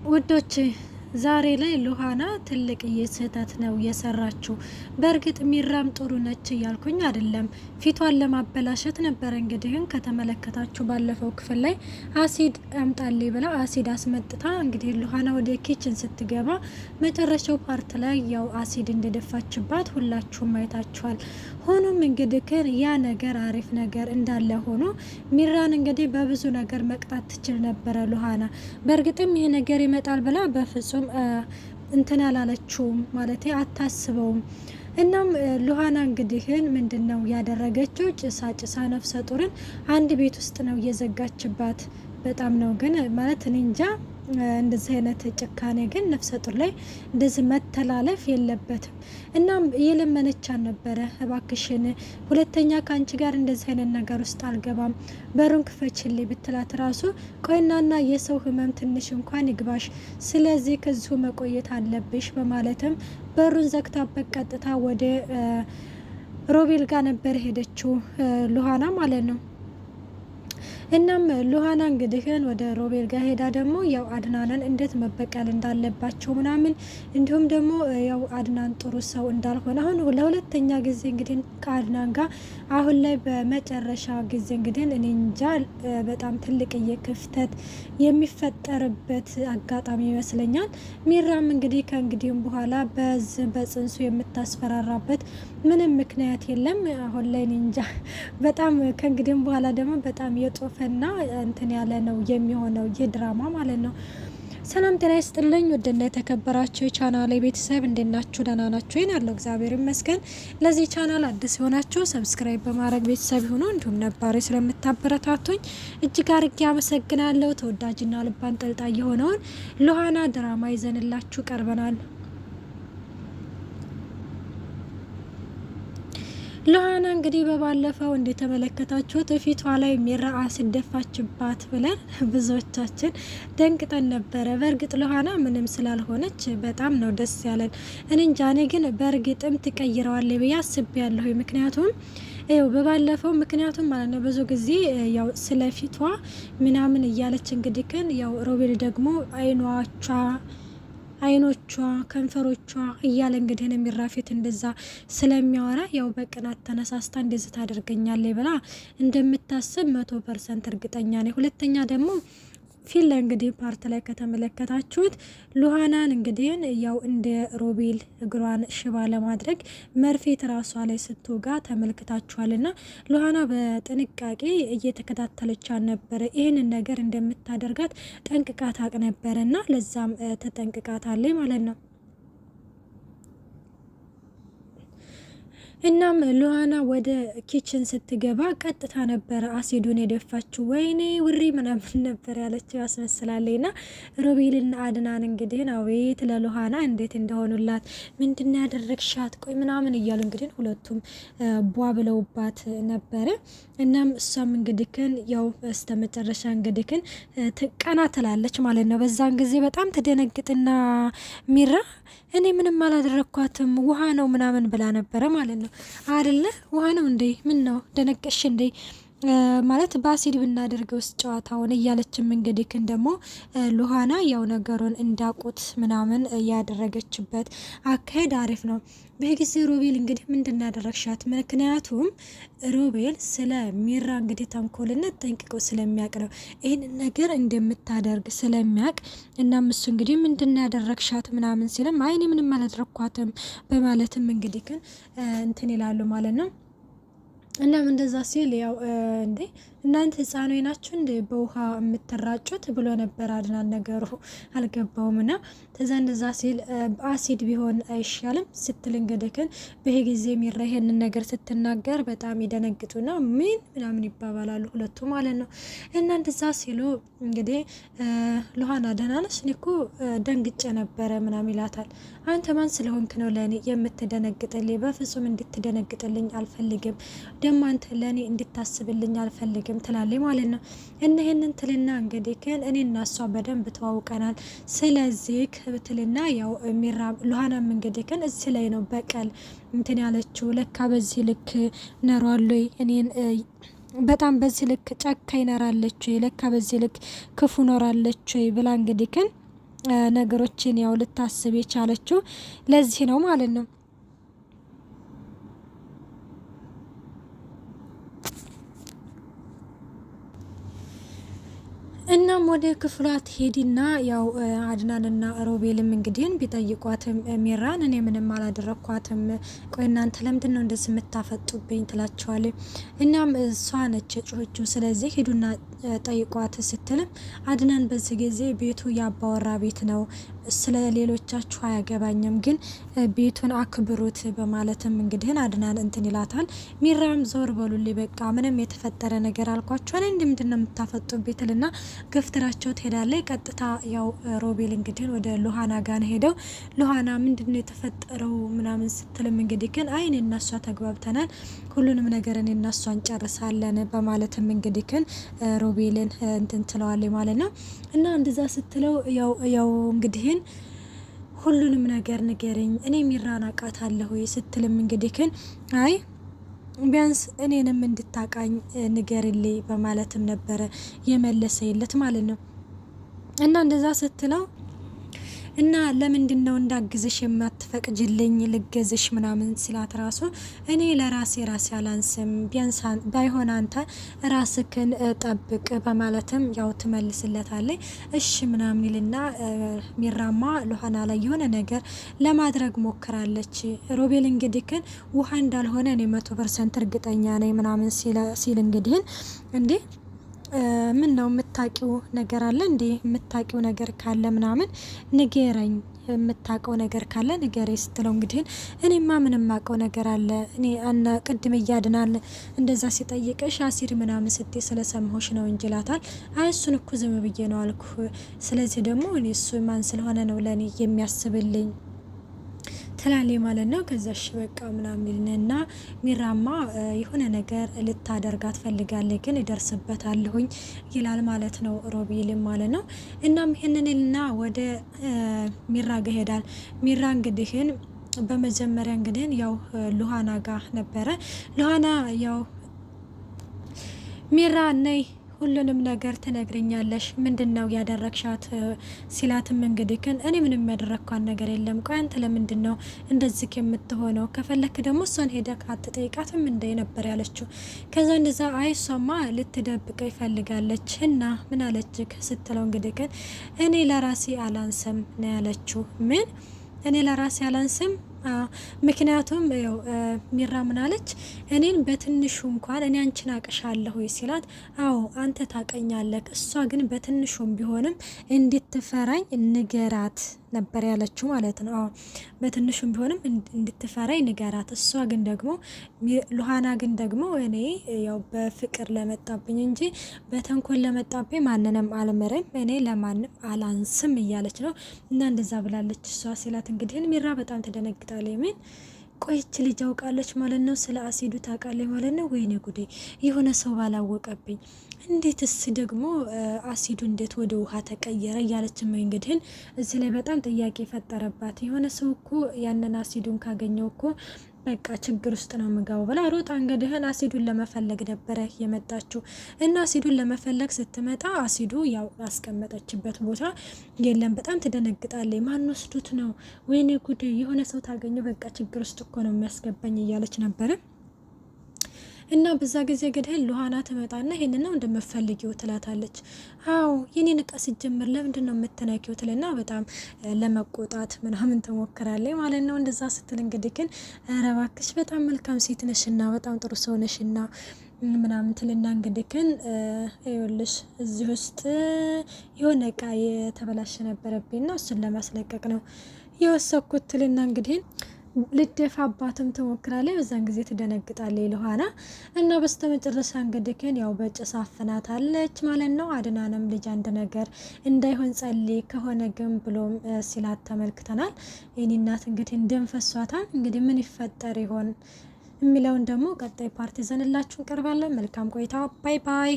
ውዶች ዛሬ ላይ ሉሃና ትልቅ ስህተት ነው የሰራችው። በእርግጥ ሚራም ጥሩ ነች እያልኩኝ አይደለም፣ ፊቷን ለማበላሸት ነበር። እንግዲህን ከተመለከታችሁ ባለፈው ክፍል ላይ አሲድ አምጣልኝ ብላ አሲድ አስመጥታ እንግዲህ ሉሃና ወደ ኪችን ስትገባ መጨረሻው ፓርት ላይ ያው አሲድ እንደደፋችባት ሁላችሁም አይታችኋል። ሆኖም እንግዲህ ያ ነገር አሪፍ ነገር እንዳለ ሆኖ ሚራን እንግዲህ በብዙ ነገር መቅጣት ትችል ነበረ ሉሃና። በእርግጥም ይሄ ነገር ይመጣል ብላ በፍጹም እንትን አላለችውም ማለት አታስበውም። እናም ሉሃና እንግዲህን ምንድነው ያደረገችው? ጭሳ ነፍሰ ጡርን አንድ ቤት ውስጥ ነው እየዘጋችባት። በጣም ነው ግን ማለት እኔ እንጃ እንደዚህ አይነት ጭካኔ ግን ነፍሰ ጡር ላይ እንደዚህ መተላለፍ የለበትም። እናም የለመነቻን ነበረ፣ እባክሽን ሁለተኛ ካንቺ ጋር እንደዚህ አይነት ነገር ውስጥ አልገባም፣ በሩን ክፈችልኝ ብትላት ራሱ ቆይናና የሰው ህመም ትንሽ እንኳን ይግባሽ፣ ስለዚህ ከዚሁ መቆየት አለብሽ በማለትም በሩን ዘግታበት ቀጥታ ወደ ሮቤል ጋር ነበር ሄደችው ሉሃና ማለት ነው። እናም ሉሃና እንግዲህን ወደ ሮቤል ጋር ሄዳ ደግሞ ያው አድናንን እንዴት መበቀል እንዳለባቸው ምናምን እንዲሁም ደግሞ ያው አድናን ጥሩ ሰው እንዳልሆነ አሁን ለሁለተኛ ጊዜ እንግዲህ ከአድናን ጋር አሁን ላይ በመጨረሻ ጊዜ እንግዲህ እኔ እንጃ በጣም ትልቅ ክፍተት የሚፈጠርበት አጋጣሚ ይመስለኛል። ሚራም እንግዲህ ከእንግዲህም በኋላ በጽንሱ የምታስፈራራበት ምንም ምክንያት የለም። አሁን ላይ እኔ እንጃ በጣም ከእንግዲህም በኋላ ደግሞ በጣም የጦፈና እንትን ያለ ነው የሚሆነው የድራማ ማለት ነው። ሰላም ጤና ይስጥልኝ ውድና የተከበራችሁ የቻናሌ ቤተሰብ እንዴት ናችሁ? ደህና ናችሁ? ይሄን ያለው እግዚአብሔር ይመስገን። ለዚህ ቻናል አዲስ የሆናችሁ ሰብስክራይብ በማድረግ ቤተሰብ ይሁኑ። እንዲሁም ነባሪ ስለምታበረታቱኝ እጅግ አርጌ አመሰግናለሁ። ተወዳጅና ልብ አንጠልጣይ የሆነውን ሉሃና ድራማ ይዘንላችሁ ቀርበናል። ሉሃና እንግዲህ በባለፈው እንደተመለከታችሁት ፊቷ ላይ ሚራ አሲድ ደፋችባት ብለን ብዙዎቻችን ደንቅጠን ነበረ። በእርግጥ ሉሃና ምንም ስላልሆነች በጣም ነው ደስ ያለን። እኔ እንጃ እኔ ግን በእርግጥም ትቀይረዋለች ብዬ አስቤያለሁ። ምክንያቱም ይኸው በባለፈው ምክንያቱም ማለት ነው ብዙ ጊዜ ያው ስለፊቷ ምናምን እያለች እንግዲህ ያው ሮቤል ደግሞ አይኖቿ ከንፈሮቿ እያለ እንግዲህ የሚራፊት እንደዛ ስለሚያወራ ያው በቅናት ተነሳስታ እንደዚህ ታደርገኛለች ብላ እንደምታስብ 100% እርግጠኛ ነኝ። ሁለተኛ ደግሞ ፊል እንግዲህ ፓርት ላይ ከተመለከታችሁት ሉሃናን እንግዲህ ያው እንደ ሮቤል እግሯን ሽባ ለማድረግ መርፌት ራሷ ላይ ስትወጋ ተመልክታችኋልና ሉሃና በጥንቃቄ እየተከታተለቻት ነበረ። ይህንን ነገር እንደምታደርጋት ጠንቅቃ ታውቅ ነበረና ለዛም ተጠንቅቃታለች ማለት ነው። እናም ሉሃና ወደ ኪችን ስትገባ ቀጥታ ነበረ አሲዱን የደፋችው። ወይኔ ውሪ ምናምን ነበር ያለችው ያስመስላለች። ና ሮቤልና አድናን እንግዲህ አቤት ለሉሃና እንዴት እንደሆኑላት ምንድን ያደረግሻት ቆይ ምናምን እያሉ እንግዲህ ሁለቱም ቧ ብለውባት ነበረ። እናም እሷም እንግዲህን ያው በስተመጨረሻ እንግዲህን ቀና ትላለች ማለት ነው። በዛን ጊዜ በጣም ትደነግጥና ሚራ እኔ ምንም አላደረኳትም ውሃ ነው ምናምን ብላ ነበረ ማለት ነው። አይደለ ውሃ ነው እንዴ? ምን ነው ደነቀሽ እንዴ? ማለት በአሲድ ብናደርገው ውስጥ ጨዋታውን እያለችም እንግዲህ ደግሞ ሉሃና ያው ነገሩን እንዳቁት ምናምን ያደረገችበት አካሄድ አሪፍ ነው። በጊዜ ሮቤል እንግዲህ ምንድን ያደረግሻት? ምክንያቱም ሮቤል ስለ ሚራ እንግዲህ ተንኮልነት ጠንቅቆ ስለሚያውቅ ነው ይህን ነገር እንደምታደርግ ስለሚያውቅ። እናም እሱ እንግዲህ ምንድን ያደረግሻት ምናምን ሲልም አይ እኔ ምንም አላደረኳትም በማለትም እንግዲህ ግን እንትን ይላሉ ማለት ነው። እናም እንደዛ ሲል ያው እንዴ እናንተ ህፃኖ ናችሁ እንደ በውሃ የምትራጩት ብሎ ነበር አድናን። ነገሩ አልገባውም ና ተዛ እንደዛ ሲል አሲድ ቢሆን አይሻልም ስትል እንግዲህን በይሄ ጊዜ ሚራ ይሄንን ነገር ስትናገር በጣም ይደነግጡና ምን ምናምን ይባባላሉ ሁለቱ ማለት ነው። እና እንደዛ ሲሉ እንግዲህ ሉሃና ደህና ነሽ? እኔ እኮ ደንግጬ ነበረ ምናምን ይላታል። አንተ ማን ስለሆንክ ነው ለእኔ የምትደነግጥልኝ? በፍጹም እንድትደነግጥልኝ አልፈልግም፣ ደግሞ አንተ ለእኔ እንድታስብልኝ አልፈልግም ትላለች ማለት ነው። እና ይሄንን ትልና እንግዲህ እኔና እሷ በደንብ ተዋውቀናል፣ ስለዚህ ብትልና ያው ሚራ ሉሃናም እንግዲህ እዚህ ላይ ነው በቀል እንትን ያለችው። ለካ በዚህ ልክ ነሯለይ እኔን በጣም በዚህ ልክ ጨካኝ ነራለች፣ ለካ በዚህ ልክ ክፉ ኖራለች ብላ እንግዲህ ነገሮችን ያው ልታስብ የቻለችው ለዚህ ነው ማለት ነው። እናም ወደ ክፍሏ ትሄድና ያው አድናንና ሮቤልም እንግዲህ ቢጠይቋትም ሚራን እኔ ምንም አላደረኳትም፣ ቆይ እናንተ ለምንድን ነው እንደዚህ የምታፈጡብኝ ትላቸዋለች። እናም እሷ ነች ጮኸችው፣ ስለዚህ ሂዱና ጠይቋት ስትልም አድናን በዚህ ጊዜ ቤቱ ያባወራ ቤት ነው፣ ስለ ሌሎቻችሁ አያገባኝም፣ ግን ቤቱን አክብሩት በማለትም እንግዲህ አድናን እንትን ይላታል። ሚራም ዞር በሉልኝ በቃ ምንም የተፈጠረ ነገር አልኳቸዋል እንዲ ምንድን ነው የምታፈጡብኝ ትልና ገፍትራቸው ትሄዳለች። ቀጥታ ያው ሮቤል እንግዲህ ወደ ሉሃና ጋር ሄደው ሉሃና ምንድን ነው የተፈጠረው ምናምን ስትልም እንግዲህ ግን አይን እናሷ ተግባብተናል፣ ሁሉንም ነገር እኔ እናሷ እንጨርሳለን በማለትም እንግዲህ ግን ሮቤልን እንትን ትለዋለች ማለት ነው። እና እንደዛ ስትለው ያው እንግዲህ ሁሉንም ነገር ንገረኝ እኔ ሚራን አውቃታለሁ ስትልም እንግዲህ ግን አይ ቢያንስ እኔንም እንድታቃኝ ንገርልኝ በማለትም ነበረ የመለሰለት ማለት ነው። እና እንደዛ ስትለው እና ለምንድን ነው እንዳግዝሽ የማትፈቅጅልኝ ልገዝሽ ምናምን ሲላት ራሱ እኔ ለራሴ አላንስም ቢያንስ ባይሆን አንተ ራስክን ጠብቅ በማለትም ያው ትመልስለታለች። እሺ ምናምን ይልና ሚራማ ሉሃና ላይ የሆነ ነገር ለማድረግ ሞክራለች። ሮቤል እንግዲህ ግን ውሃ እንዳልሆነ እኔ 100% እርግጠኛ ነኝ ምናምን ሲል እንግዲህ እንዴ ምን ነው የምታቂው ነገር አለ እንዴ? የምታቂው ነገር ካለ ምናምን ንገረኝ፣ የምታቀው ነገር ካለ ንገረኝ ስትለው እንግዲህ እኔማ ምንም ማቀው ነገር አለ እኔ አና ቅድም እያድናል እንደዛ ሲጠይቅሽ አሲር ምናምን ስትይ ስለሰማሁሽ ነው እንጂ ላታል። አይ እሱን እኮ ዝም ብዬ ነው አልኩ። ስለዚህ ደግሞ እኔ እሱ ማን ስለሆነ ነው ለኔ የሚያስብልኝ ትላሌ ማለት ነው። ከዛሽ በቃ ምናምንና ሚራማ የሆነ ነገር ልታደርጋት ፈልጋለች ግን ይደርስበታልሁኝ ይላል ማለት ነው ሮቤል ማለት ነው። እናም ይሄንንና ወደ ሚራ ጋር ሄዳል። ሚራ እንግዲህን በመጀመሪያ እንግዲህ ያው ሉሃና ጋር ነበረ። ሉሃና ያው ሚራ ነይ ሁሉንም ነገር ትነግርኛለሽ፣ ምንድነው ያደረግሻት ሲላትም እንግዲህ ግን እኔ ምንም ያደረግኳት ነገር የለም፣ ቆይ አንተ ለምንድን ነው እንደዚህ የምትሆነው? ከፈለክ ደግሞ እሷን ሄደህ አትጠይቃትም እንደ ነበር ያለችው። ከዛ እንደዛ አይ እሷማ ልትደብቀ ይፈልጋለች እና ምን አለች ስትለው እንግዲህ ግን እኔ ለራሴ አላንስም ነው ያለችው። ምን እኔ ለራሴ አላንስም? ምክንያቱም ሚራ ምናለች እኔን በትንሹ እንኳን እኔ አንቺን አቅሻለሁ ሲላት አዎ አንተ ታቀኛለህ፣ እሷ ግን በትንሹም ቢሆንም እንድትፈራኝ ንገራት ነበር ያለችው ማለት ነው። አዎ በትንሹም ቢሆንም እንድትፈራኝ ንገራት። እሷ ግን ደግሞ ሉሃና ግን ደግሞ እኔ ያው በፍቅር ለመጣብኝ እንጂ በተንኮል ለመጣብኝ ማንንም አልምርም፣ እኔ ለማንም አላንስም እያለች ነው። እና እንደዛ ብላለች እሷ ሲላት እንግዲህ ሚራ በጣም ተደነግጣለች። ምን ቆይች ልጅ አውቃለች ማለት ነው፣ ስለ አሲዱ ታውቃለች ማለት ነው። ወይኔ ጉዴ የሆነ ሰው ባላወቀብኝ፣ እንዴትስ ደግሞ አሲዱ እንዴት ወደ ውሃ ተቀየረ እያለች ነው እንግዲህ እዚህ ላይ በጣም ጥያቄ ፈጠረባት። የሆነ ሰው እኮ ያንን አሲዱን ካገኘው እኮ በቃ ችግር ውስጥ ነው የምገባው ብላ ሮጣ እንግዲህን አሲዱን ለመፈለግ ነበረ የመጣችው። እና አሲዱን ለመፈለግ ስትመጣ አሲዱ ያው ያስቀመጠችበት ቦታ የለም። በጣም ትደነግጣለች። ማን ወስዱት ነው? ወይኔ ጉዴ የሆነ ሰው ታገኘው በቃ ችግር ውስጥ እኮ ነው የሚያስገባኝ እያለች ነበረ። እና በዛ ጊዜ እንግዲህ ሉሃና ትመጣና ይሄንን ነው እንደምፈልጊው ትላታለች። አዎ የኔን እቃ ሲጀምር ለምንድን ነው የምትነኪው ትልና በጣም ለመቆጣት ምናምን ትሞክራለች ማለት ነው። እንደዛ ስትል እንግዲህ ግን ኧረ እባክሽ በጣም መልካም ሴት ነሽና በጣም ጥሩ ሰው ነሽና ምናምን ትልና እንግዲህ ግን ይኸውልሽ እዚህ ውስጥ የሆነ እቃ የተበላሸ ነበረብኝና እሱን ለማስለቀቅ ነው የወሰኩት ትልና እንግዲህ ልደፋባትም ትሞክራለች። በዛን ጊዜ ትደነግጣለች ሉሃና። እና በስተመጨረሻ እንግዲህ ግን ያው በጭስ አፍናታለች ማለት ነው። አድናንም ልጅ አንድ ነገር እንዳይሆን ጸልይ ከሆነ ግን ብሎም ሲላት ተመልክተናል። የኔ እናት እንግዲህ እንደንፈሷታል። እንግዲህ ምን ይፈጠር ይሆን የሚለውን ደግሞ ቀጣይ ፓርቲ ዘንላችሁ እንቀርባለን። መልካም ቆይታ። ባይ ባይ።